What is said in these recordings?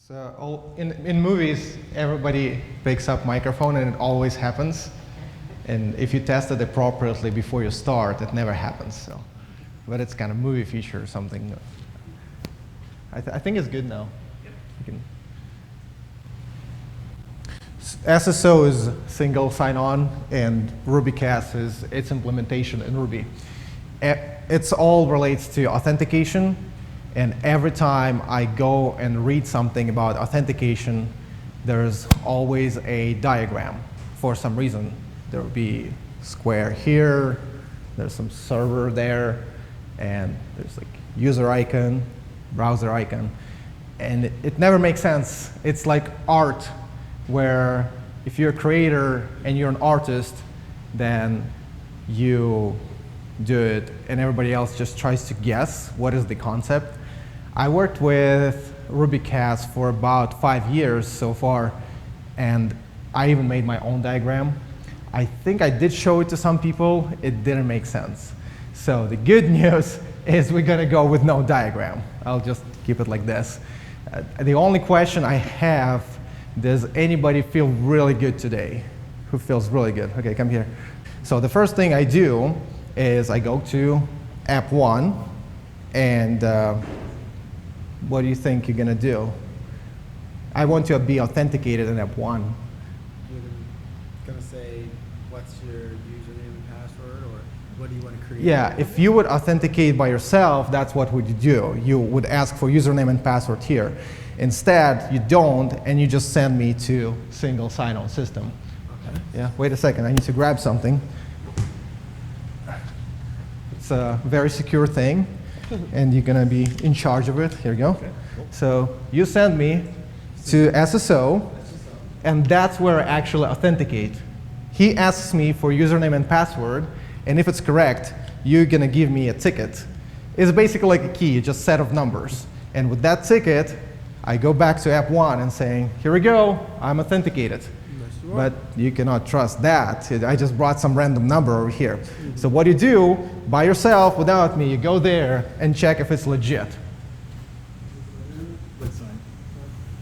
So in movies, everybody picks up microphone and it always happens. And if you test it appropriately before you start, it never happens. So, but it's kind of movie feature or something. I think it's good now. Yep. SSO is single sign-on, and RubyCAS is its implementation in Ruby. It's all relates to authentication. And every time I go and read something about authentication, there's always a diagram for some reason. There will be square here, there's some server there, and there's like user icon, browser icon. And it never makes sense. It's like art, where if you're a creator and you're an artist, then you do it, and everybody else just tries to guess what is the concept. I worked with RubyCAS for about 5 years so far, and I even made my own diagram. I think I did show it to some people. It didn't make sense. So the good news is we're going to go with no diagram. I'll just keep it like this. The only question I have, does anybody feel really good today? Who feels really good? OK, come here. So the first thing I do is I go to app 1, and what do you think you're going to do? I want to be authenticated in app 1. You're going to say, what's your username and password, or what do you want to create? Yeah, if you would authenticate by yourself, that's what would you do. You would ask for username and password here. Instead, you don't, and you just send me to single sign-on system. Okay. Yeah, wait a second. I need to grab something. It's a very secure thing, and you're going to be in charge of it. Here you go. Okay, cool. So you send me to SSO, and that's where I actually authenticate. He asks me for username and password, and if it's correct, you're going to give me a ticket. It's basically like a key, just a set of numbers. And with that ticket, I go back to app 1 and saying, here we go, I'm authenticated. But you cannot trust that. I just brought some random number over here. Mm-hmm. So what you do, by yourself, without me, you go there and check if it's legit.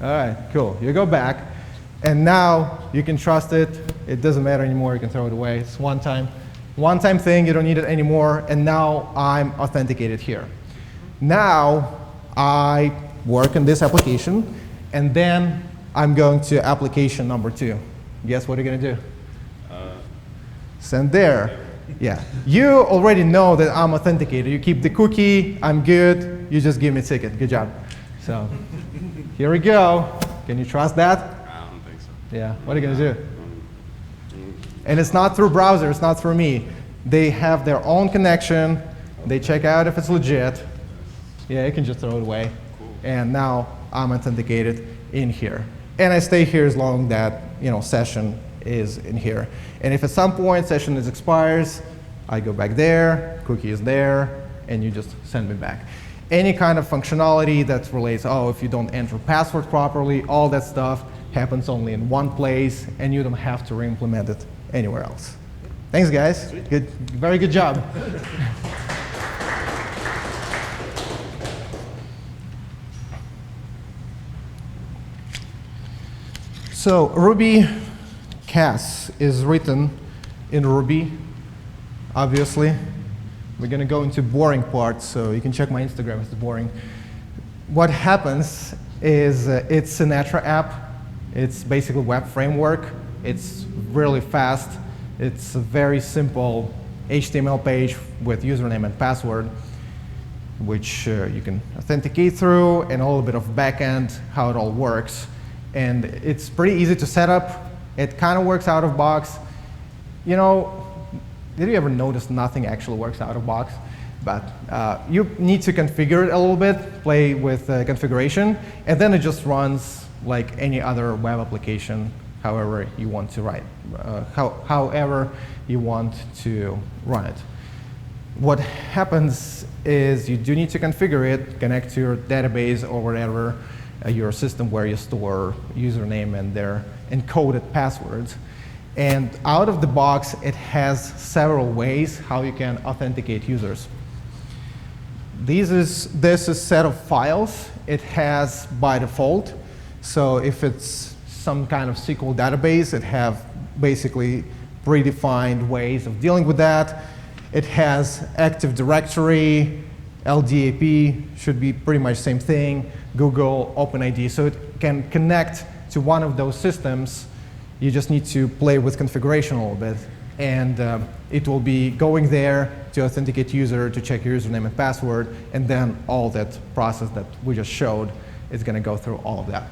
All right, cool. You go back, and now you can trust it. It doesn't matter anymore. You can throw it away. It's one-time thing. You don't need it anymore. And now I'm authenticated here. Now I work in this application, and then I'm going to application number 2. Guess what you're going to do? Send there. Yeah. You already know that I'm authenticated. You keep the cookie. I'm good. You just give me a ticket. Good job. So here we go. Can you trust that? I don't think so. Yeah. What are you going to do? And it's not through browser. It's not through me. They have their own connection. They check out if it's legit. Yeah, you can just throw it away. Cool. And now I'm authenticated in here. And I stay here as long that session is in here. And if at some point session expires, I go back there, cookie is there, and you just send me back. Any kind of functionality that relates, if you don't enter password properly, all that stuff happens only in one place, and you don't have to re-implement it anywhere else. Thanks, guys. Good, very good job. So RubyCAS is written in Ruby, obviously. We're going to go into boring parts, so you can check my Instagram if it's boring. What happens is it's a Sinatra app. It's basically a web framework. It's really fast. It's a very simple HTML page with username and password, which you can authenticate through, and a little bit of backend, how it all works. And it's pretty easy to set up. It kind of works out of box. Did you ever notice nothing actually works out of box? But you need to configure it a little bit, play with configuration, and then it just runs like any other web application, however you want to write, however you want to run it. What happens is you do need to configure it, connect to your database or whatever, your system where you store username and their encoded passwords. And out of the box, it has several ways how you can authenticate users. This is a set of files it has by default. So if it's some kind of SQL database, it have basically predefined ways of dealing with that. It has Active Directory, LDAP, should be pretty much same thing, Google, OpenID. So it can connect to one of those systems. You just need to play with configuration a little bit. And it will be going there to authenticate user, to check your username and password, and then all that process that we just showed is going to go through all of that.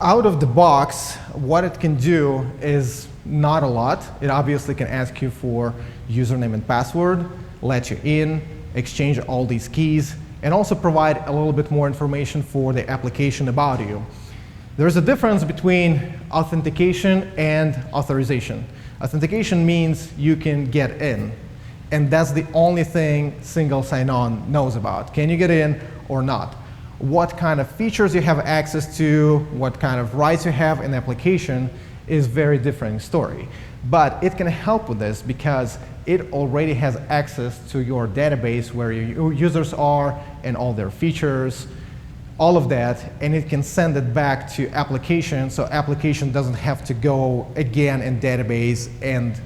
Out of the box, what it can do is not a lot. It obviously can ask you for username and password, let you in, exchange all these keys, and also provide a little bit more information for the application about you. There's a difference between authentication and authorization. Authentication means you can get in, and that's the only thing single sign-on knows about. Can you get in or not? What kind of features you have access to, what kind of rights you have in the application is very different story. But it can help with this because it already has access to your database where your users are and all their features, all of that, and it can send it back to application, so application doesn't have to go again in database and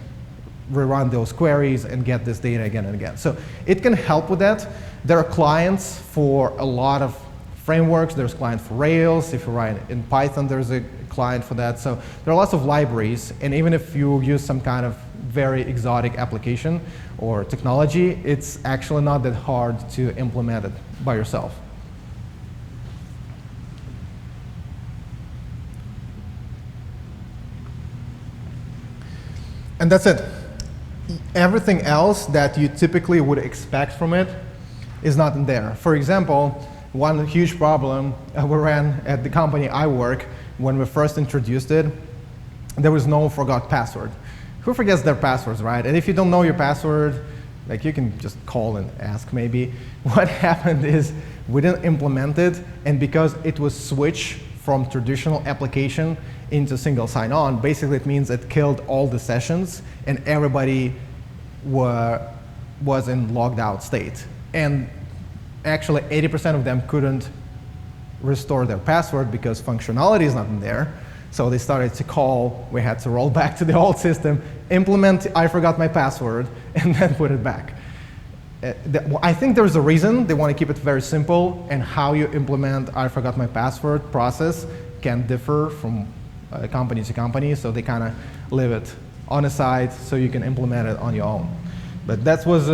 rerun those queries and get this data again and again. So it can help with that. There are clients for a lot of frameworks. There's client for Rails. If you write in Python, there's a client for that. So there are lots of libraries, and even if you use some kind of very exotic application or technology, it's actually not that hard to implement it by yourself. And that's it. Everything else that you typically would expect from it is not in there. For example, one huge problem we ran at the company I work when we first introduced it, there was no forgot password. Who forgets their passwords, right? And if you don't know your password, like you can just call and ask maybe. What happened is we didn't implement it, and because it was switched from traditional application into single sign-on, basically it means it killed all the sessions and everybody was in logged out state. And actually 80% of them couldn't restore their password because functionality is not in there. So they started to call, we had to roll back to the old system, implement I forgot my password, and then put it back. I think there's a reason they want to keep it very simple, and how you implement I forgot my password process can differ from company to company, so they kind of leave it on the side so you can implement it on your own. But that was,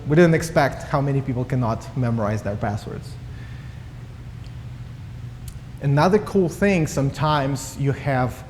we didn't expect how many people cannot memorize their passwords. Another cool thing, sometimes you have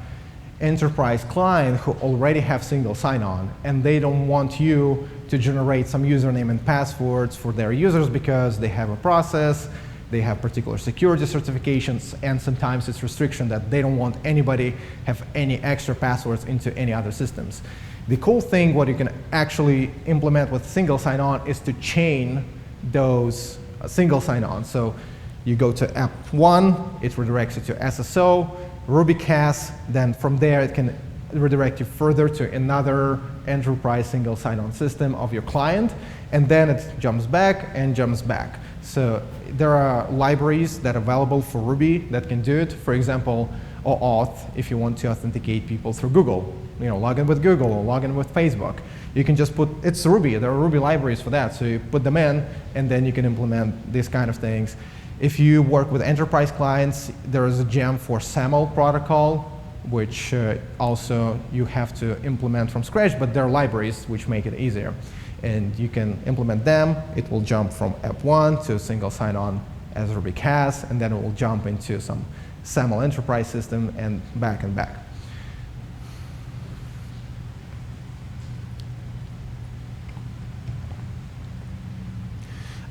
enterprise client who already have single sign-on, and they don't want you to generate some username and passwords for their users because they have a process, they have particular security certifications, and sometimes it's restriction that they don't want anybody have any extra passwords into any other systems. The cool thing, what you can actually implement with single sign-on is to chain those single sign-on. So you go to app 1, it redirects you to SSO, RubyCAS, then from there it can redirect you further to another enterprise single sign-on system of your client, and then it jumps back and jumps back. So there are libraries that are available for Ruby that can do it. For example, OAuth, if you want to authenticate people through Google, log in with Google or log in with Facebook. You can just put, it's Ruby, there are Ruby libraries for that, so you put them in, and then you can implement these kind of things. If you work with enterprise clients, there is a gem for SAML protocol, which also you have to implement from scratch, but there are libraries which make it easier. And you can implement them. It will jump from app 1 to single sign-on as RubyCAS, and then it will jump into some SAML enterprise system and back and back.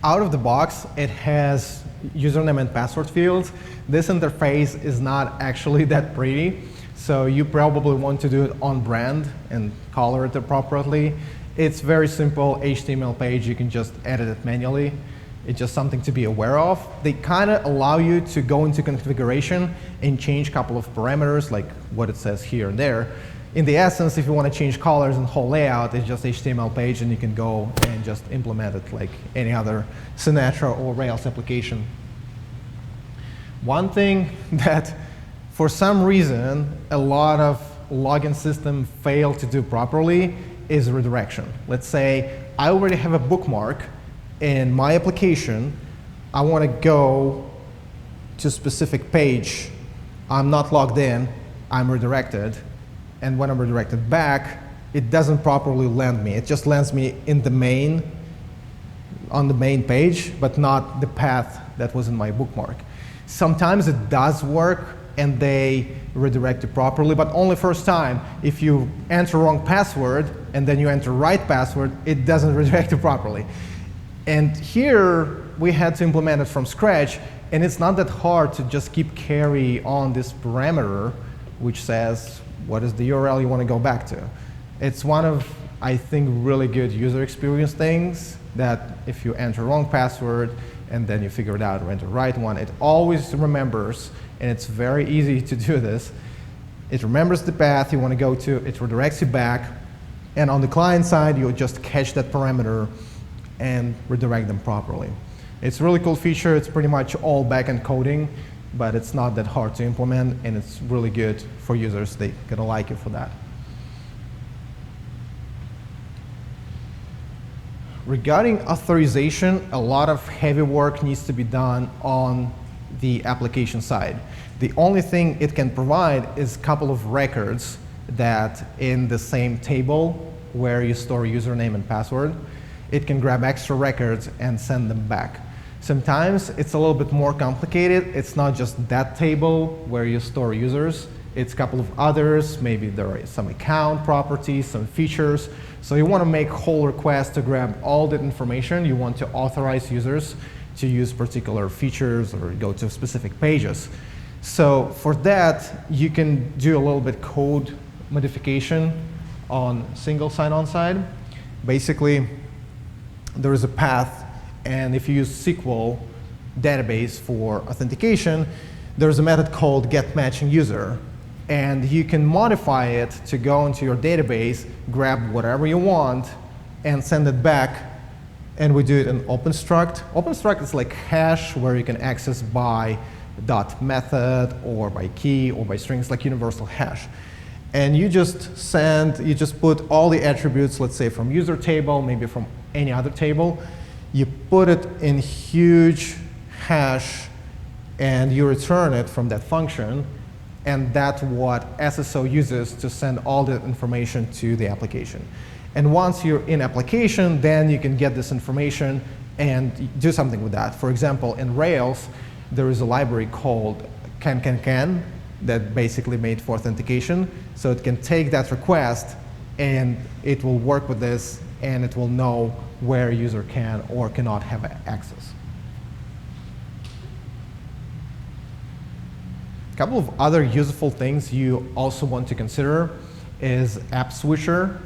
Out of the box, it has username and password fields. This interface is not actually that pretty, so you probably want to do it on brand and color it appropriately. It's very simple HTML page. You can just edit it manually. It's just something to be aware of. They kind of allow you to go into configuration and change a couple of parameters, like what it says here and there. In the essence, if you want to change colors and whole layout, it's just HTML page, and you can go and just implement it like any other Sinatra or Rails application. One thing that, for some reason, a lot of login systems fail to do properly is redirection. Let's say I already have a bookmark in my application. I want to go to a specific page. I'm not logged in. I'm redirected. And when I'm redirected back, it doesn't properly land me. It just lands me in the main, on the main page, but not the path that was in my bookmark. Sometimes it does work and they redirect you properly, but only first time. If you enter wrong password and then you enter right password, it doesn't redirect you properly. And here we had to implement it from scratch, and it's not that hard to just keep carry on this parameter which says what is the URL you want to go back to. It's one of, I think, really good user experience things that if you enter wrong password and then you figure it out or enter the right one, it always remembers, and it's very easy to do this. It remembers the path you want to go to, it redirects you back, and on the client side, you'll just catch that parameter and redirect them properly. It's a really cool feature. It's pretty much all backend coding, but it's not that hard to implement, and it's really good for users. They're gonna like it for that. Regarding authorization, a lot of heavy work needs to be done on the application side. The only thing it can provide is a couple of records that in the same table where you store username and password, it can grab extra records and send them back. Sometimes it's a little bit more complicated. It's not just that table where you store users. It's a couple of others. Maybe there are some account properties, some features. So you want to make whole requests to grab all that information. You want to authorize users to use particular features or go to specific pages. So for that, you can do a little bit code modification on single sign-on side. Basically, there is a path, and if you use SQL database for authentication, there's a method called getMatchingUser. And you can modify it to go into your database, grab whatever you want, and send it back. And we do it in OpenStruct. OpenStruct is like hash where you can access by .method or by key or by strings, like universal hash. And you just put all the attributes, let's say from user table, maybe from any other table. You put it in huge hash and you return it from that function. And that's what SSO uses to send all the information to the application. And once you're in application, then you can get this information and do something with that. For example, in Rails, there is a library called can that basically made for authentication. So it can take that request and it will work with this and it will know where a user can or cannot have access. A couple of other useful things you also want to consider is app switcher.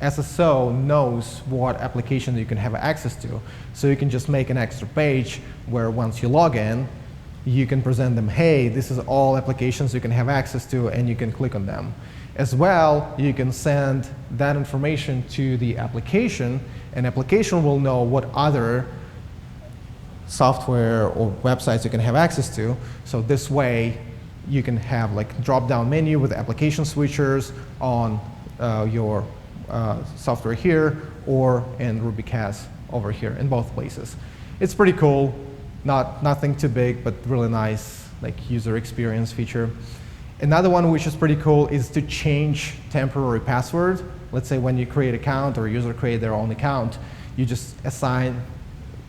SSO knows what application you can have access to. So you can just make an extra page where once you log in, you can present them, hey, this is all applications you can have access to, and you can click on them. As well, you can send that information to the application, and application will know what other software or websites you can have access to. So this way, you can have like drop-down menu with application switchers on your software here or in RubyCAS over here in both places. It's pretty cool. Nothing too big, but really nice like user experience feature. Another one which is pretty cool is to change temporary password. Let's say when you create an account or a user create their own account, you just assign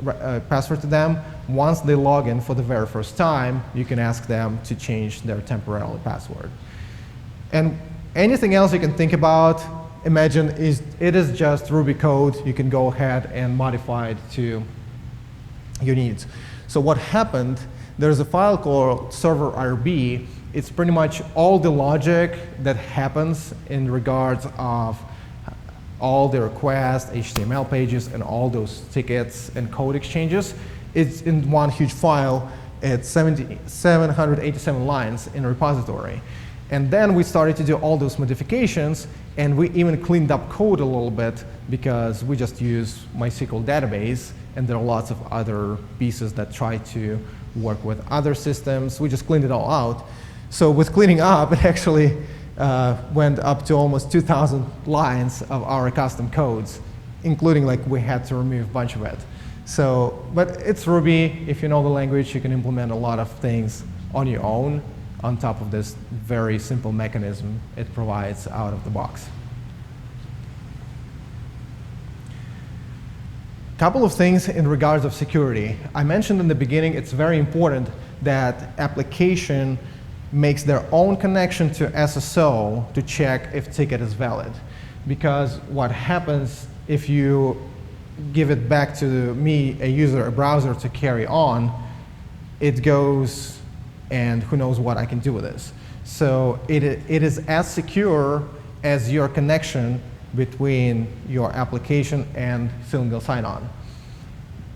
a password to them. Once they log in for the very first time, you can ask them to change their temporary password. And anything else you can think about, imagine it is just Ruby code. You can go ahead and modify it to your needs. So what happened, there's a file called server RB. It's pretty much all the logic that happens in regards of all the requests, HTML pages, and all those tickets and code exchanges. It's in one huge file. It's 787 lines in a repository. And then we started to do all those modifications, and we even cleaned up code a little bit because we just use MySQL database, and there are lots of other pieces that try to work with other systems. We just cleaned it all out. So with cleaning up, it actually went up to almost 2,000 lines of our custom codes, including like we had to remove a bunch of it. So, but it's Ruby. If you know the language, you can implement a lot of things on your own on top of this very simple mechanism it provides out of the box. Couple of things in regards of security. I mentioned in the beginning it's very important that application makes their own connection to SSO to check if ticket is valid. Because what happens if you give it back to me, a user, a browser to carry on, it goes and who knows what I can do with this. So it is as secure as your connection between your application and single sign-on.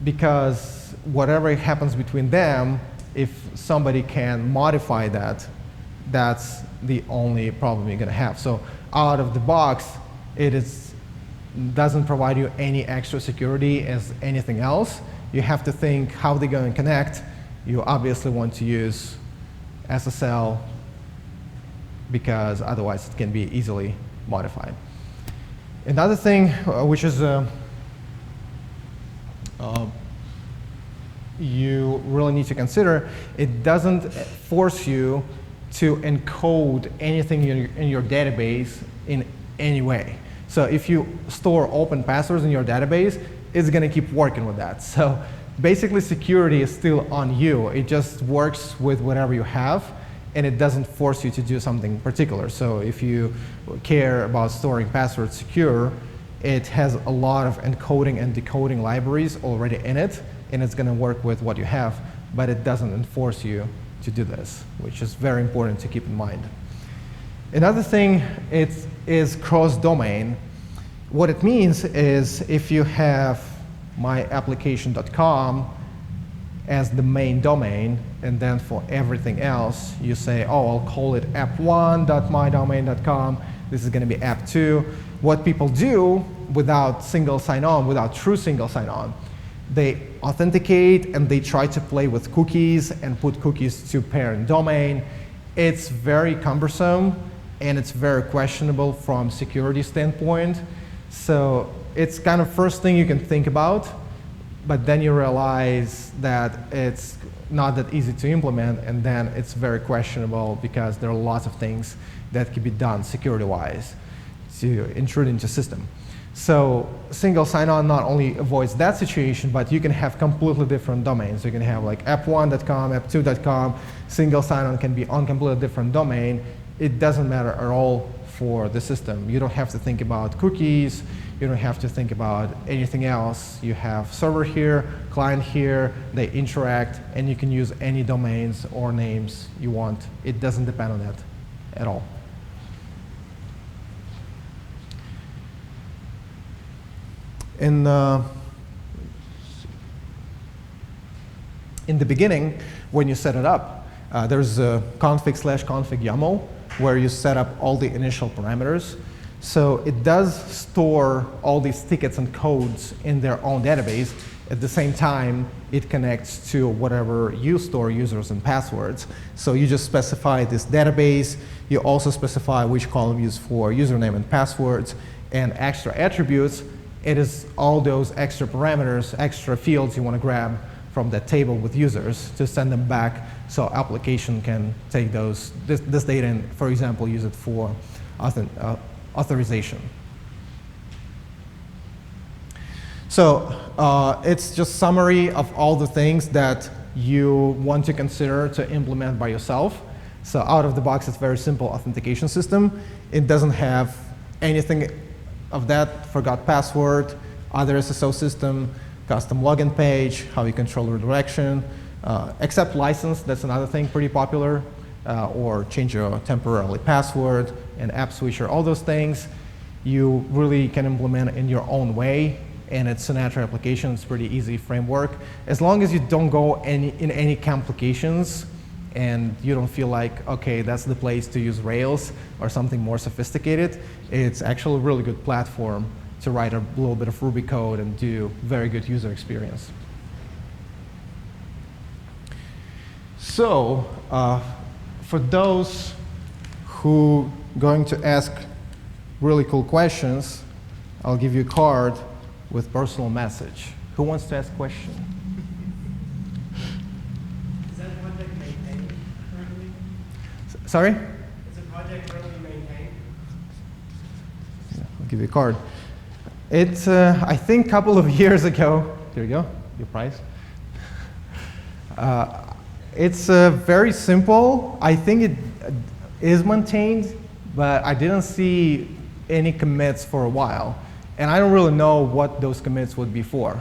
Because whatever happens between them, if somebody can modify that, that's the only problem you're going to have. So out of the box, it doesn't provide you any extra security as anything else. You have to think how they're going to connect. You obviously want to use SSL because otherwise it can be easily modified. Another thing which is you really need to consider, it doesn't force you to encode anything in your database in any way. So if you store open passwords in your database, it's going to keep working with that. So basically security is still on you. It just works with whatever you have, and it doesn't force you to do something particular. So if you care about storing passwords secure, it has a lot of encoding and decoding libraries already in it, and it's going to work with what you have, but it doesn't enforce you to do this, which is very important to keep in mind. Another thing is cross-domain. What it means is if you have myapplication.com as the main domain, and then for everything else, you say, oh, I'll call it app1.mydomain.com. This is going to be app2. What people do without single sign-on, without true single sign-on, they authenticate and they try to play with cookies and put cookies to parent domain. It's very cumbersome and it's very questionable from security standpoint. So it's kind of first thing you can think about, but then you realize that it's not that easy to implement, and then it's very questionable because there are lots of things that can be done security-wise to intrude into system. So single sign-on not only avoids that situation, but you can have completely different domains. You can have like app1.com, app2.com. Single sign-on can be on completely different domain. It doesn't matter at all for the system. You don't have to think about cookies. You don't have to think about anything else. You have server here, client here. They interact, and you can use any domains or names you want. It doesn't depend on that at all. In the beginning, when you set it up, there's a config/config YAML where you set up all the initial parameters. So it does store all these tickets and codes in their own database. At the same time, it connects to whatever you store users and passwords. So you just specify this database. You also specify which column you use for username and passwords and extra attributes. It is all those extra parameters, extra fields you want to grab from that table with users to send them back so application can take this data and, for example, use it for authorization. So it's just summary of all the things that you want to consider to implement by yourself. So out of the box, it's a very simple authentication system. It doesn't have anything of that, forgot password, other SSO system, custom login page, how you control redirection, accept license, that's another thing pretty popular, or change your temporarily password, and app switcher, all those things you really can implement in your own way, and it's a natural application, it's pretty easy framework. As long as you don't go in any complications and you don't feel like, okay, that's the place to use Rails or something more sophisticated, it's actually a really good platform to write a little bit of Ruby code and do very good user experience. So, for those who going to ask really cool questions, I'll give you a card with personal message. Who wants to ask a question? Is that project maintained currently? Sorry? Is the project currently maintained? Yeah, I'll give you a card. It's, I think, a couple of years ago. Here you go, your prize. It's very simple. I think it is maintained, but I didn't see any commits for a while. And I don't really know what those commits would be for.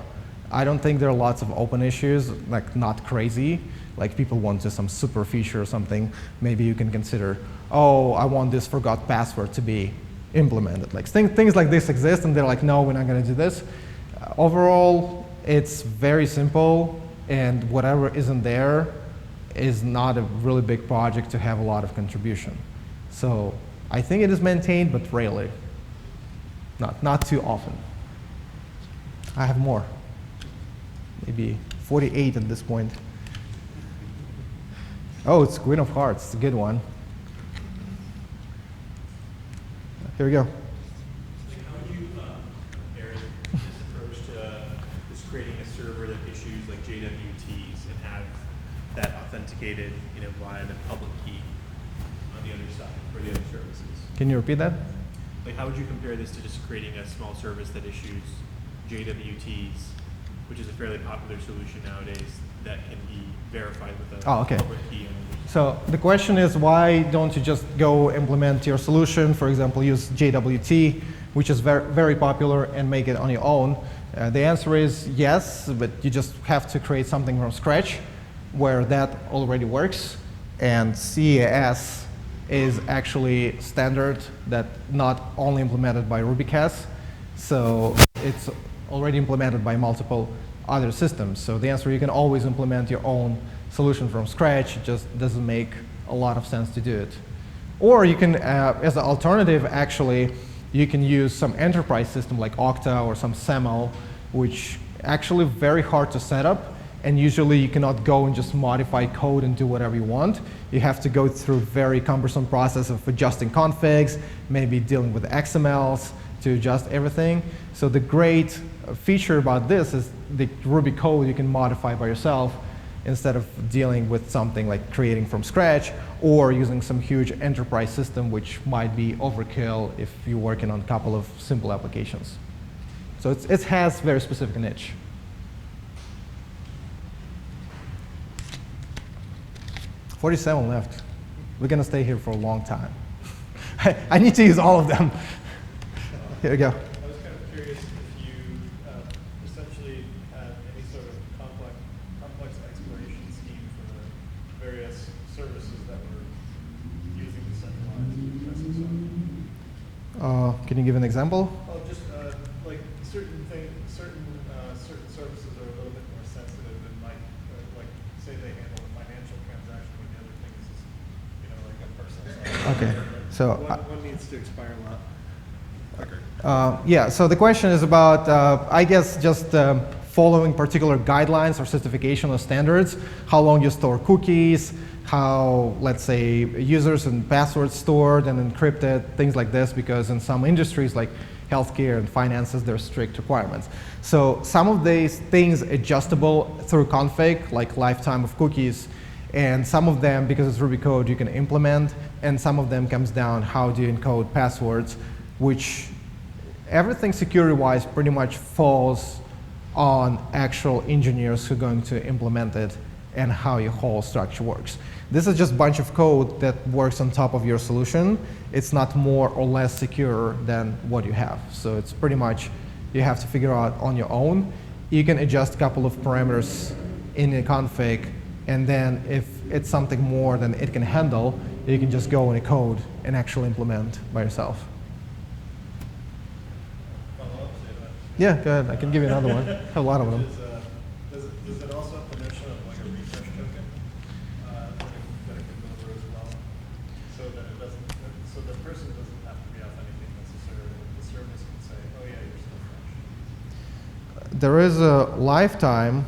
I don't think there are lots of open issues, like not crazy. Like people want just some super feature or something. Maybe you can consider, oh, I want this forgot password to be implemented. Like things like this exist, and they're like, no, we're not going to do this. Overall, it's very simple, and whatever isn't there is not a really big project to have a lot of contribution. So I think it is maintained, but rarely. Not too often. I have more. Maybe 48 at this point. Oh, it's Queen of Hearts. It's a good one. Here we go. How would you compare this approach to just creating a server that issues like JWTs and have that authenticated, via the public key on the other side for the other services? Can you repeat that? Like, how would you compare this to just creating a small service that issues JWTs, which is a fairly popular solution nowadays that can be verified with a public key? So the question is, why don't you just go implement your solution, for example, use JWT, which is very, very popular, and make it on your own? The answer is yes, but you just have to create something from scratch where that already works. And CAS is actually standard that not only implemented by RubyCAS, so it's already implemented by multiple other systems. So the answer, you can always implement your own solution from scratch. It just doesn't make a lot of sense to do it. Or you can, as an alternative, actually, you can use some enterprise system like Okta or some SAML, which actually very hard to set up. And usually you cannot go and just modify code and do whatever you want. You have to go through a very cumbersome process of adjusting configs, maybe dealing with XMLs to adjust everything. So the great feature about this is the Ruby code you can modify by yourself instead of dealing with something like creating from scratch or using some huge enterprise system, which might be overkill if you're working on a couple of simple applications. So it has very specific niche. $47 left. We're going to stay here for a long time. I need to use all of them. Here we go. I was kind of curious if you essentially had any sort of complex exploration scheme for the various services that were using the centralized SSO. Can you give an example? Oh, just like certain services are a little bit more sensitive and might, like, say they handle a financial transaction when the other thing is, like a personal side. Okay. So one needs to expire a lot. yeah, so the question is about, I guess, just following particular guidelines or certification or standards, how long you store cookies, how, let's say, users and passwords stored and encrypted, things like this, because in some industries like healthcare and finances, there are strict requirements. So some of these things adjustable through config, like lifetime of cookies, and some of them, because it's Ruby code, you can implement, and some of them comes down how do you encode passwords, which everything security-wise pretty much falls on actual engineers who are going to implement it and how your whole structure works. This is just a bunch of code that works on top of your solution. It's not more or less secure than what you have. So it's pretty much, you have to figure out on your own. You can adjust a couple of parameters in the config, and then if it's something more than it can handle, you can just go in the code and actually implement by yourself. Yeah, go ahead. I can give you another one. I have a lot of them. Does it also have the notion of like a refresh token that it can deliver as well, so that it doesn't, so the person doesn't have to be authenticating necessarily. The service can say, oh yeah, you're still fresh. There is a lifetime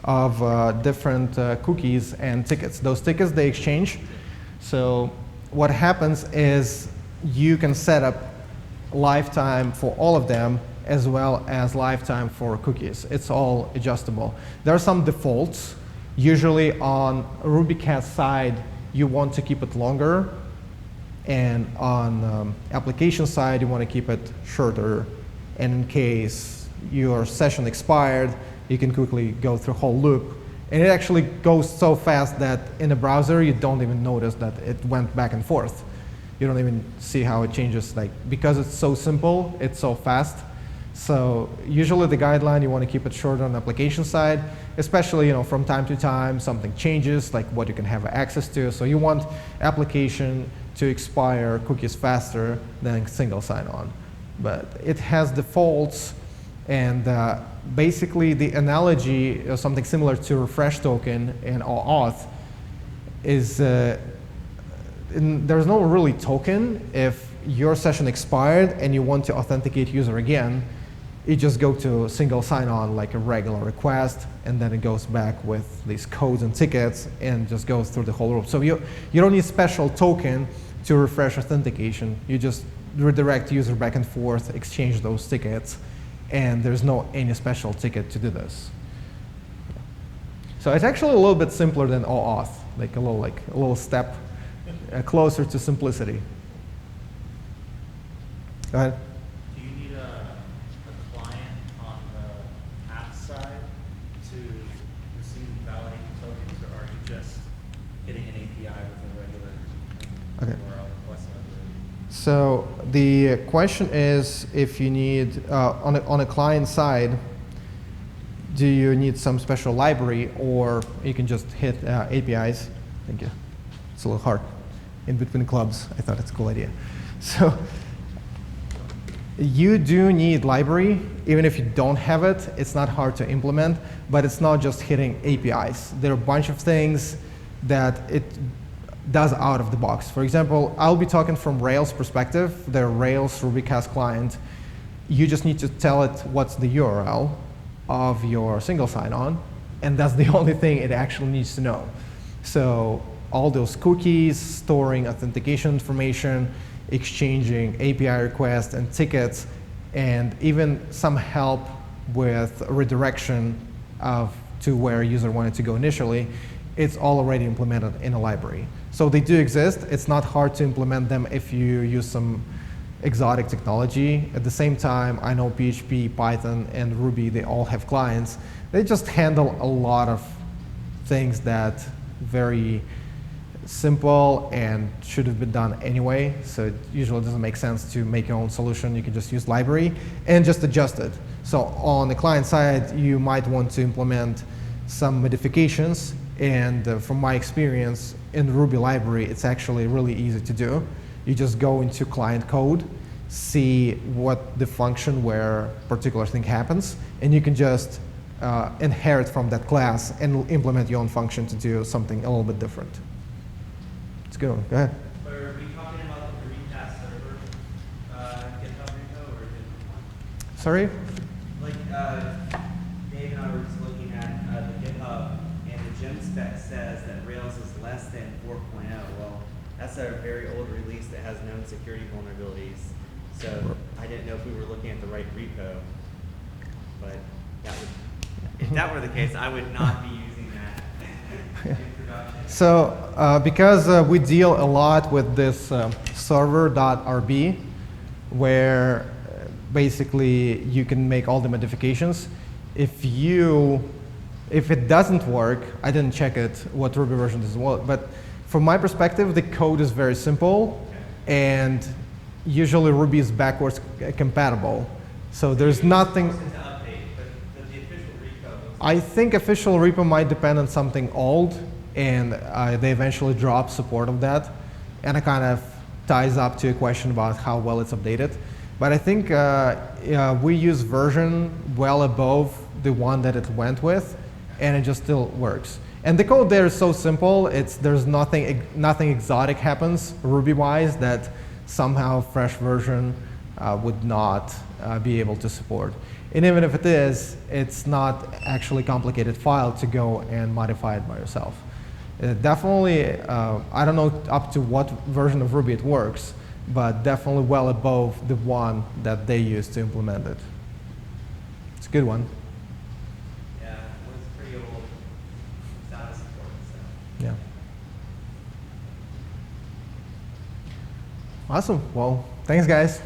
of different cookies and tickets. Those tickets, they exchange. So what happens is you can set up lifetime for all of them as well as lifetime for cookies. It's all adjustable. There are some defaults. Usually on RubyCAS side, you want to keep it longer. And on application side, you want to keep it shorter. And in case your session expired, you can quickly go through a whole loop. And it actually goes so fast that in a browser, you don't even notice that it went back and forth. You don't even see how it changes. Like, because it's so simple, it's so fast. So usually the guideline, you want to keep it short on the application side, especially from time to time, something changes, like what you can have access to. So you want application to expire cookies faster than single sign-on. But it has defaults, and basically the analogy is something similar to refresh token and auth is there's no really token. If your session expired and you want to authenticate user again, you just go to single sign-on like a regular request, and then it goes back with these codes and tickets and just goes through the whole loop. So you don't need special token to refresh authentication. You just redirect user back and forth, exchange those tickets, and there's no any special ticket to do this. So it's actually a little bit simpler than OAuth, like a little step closer to simplicity. Go ahead. Do you need a client on the app side to receive validating tokens, or are you just hitting an API with a regular URL whatsoever? So the question is, if you need, on a client side, do you need some special library, or you can just hit APIs? Thank you. It's a little hard. In between clubs, I thought it's a cool idea. So you do need library. Even if you don't have it, it's not hard to implement, but it's not just hitting APIs. There are a bunch of things that it does out of the box. For example, I'll be talking from Rails perspective, the Rails RubyCAS client. You just need to tell it what's the URL of your single sign-on, and that's the only thing it actually needs to know. So all those cookies, storing authentication information, exchanging API requests and tickets, and even some help with redirection to where a user wanted to go initially, it's all already implemented in a library. So they do exist. It's not hard to implement them if you use some exotic technology. At the same time, I know PHP, Python, and Ruby, they all have clients. They just handle a lot of things that very simple and should have been done anyway. So it usually doesn't make sense to make your own solution. You can just use library and just adjust it. So on the client side, you might want to implement some modifications. And from my experience in Ruby library, it's actually really easy to do. You just go into client code, see what the function where particular thing happens, and you can just inherit from that class and implement your own function to do something a little bit different. It's a good one. Go ahead. Are we talking about the RubyCAS server GitHub repo or a different one? Sorry? Like Dave and I were just looking at the GitHub, and the gem spec says that Rails is less than 4.0. Well, that's a very old release that has known security vulnerabilities. So I didn't know if we were looking at the right repo, but that would, if that were the case, I would not be using that in production. So because we deal a lot with this server.rb, where basically you can make all the modifications. If it doesn't work, I didn't check it, what Ruby version doesn't work, but from my perspective, the code is very simple, and usually Ruby is backwards compatible. So there's nothing. I think official repo might depend on something old, and they eventually drop support of that, and it kind of ties up to a question about how well it's updated. But I think we use version well above the one that it went with, and it just still works. And the code there is so simple. There's nothing exotic happens Ruby-wise that somehow fresh version would not be able to support. And even if it is, it's not actually a complicated file to go and modify it by yourself. Definitely, I don't know up to what version of Ruby it works, but definitely well above the one that they use to implement it. It's a good one. Yeah, it was pretty old. It's out of support, so. Yeah. Awesome. Well, thanks, guys.